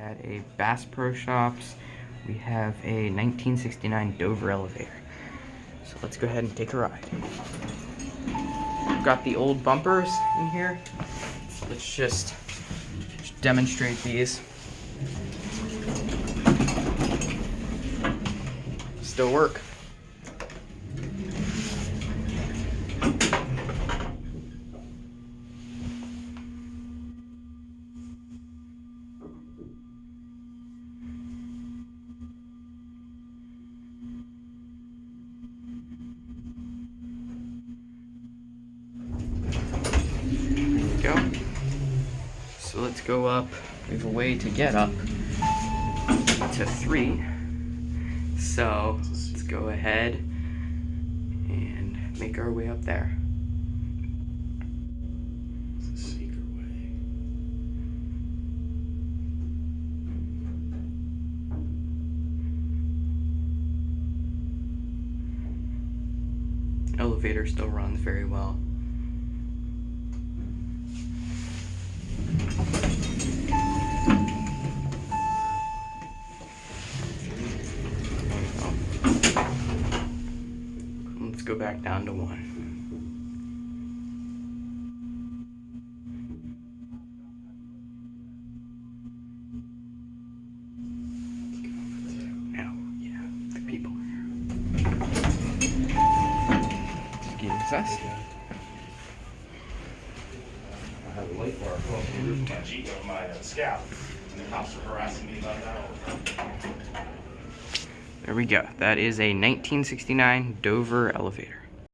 at a BassPro Shops. We have a 1969 Dover elevator. So let's go ahead and take a ride. We've got the old bumpers in here. Let's just demonstrate these. Still work. Go. So let's go up. We have a way to get up to 3. So let's go ahead and make our way up there. It's a secret way. Elevator still runs very well. Let's go back down to 1. Now, yeah, the people here. Excuse us. I have a light bar across the roof of my Jeep of my Scout, and the cops are harassing me about that all the time. There we go. That is a 1969 Dover elevator.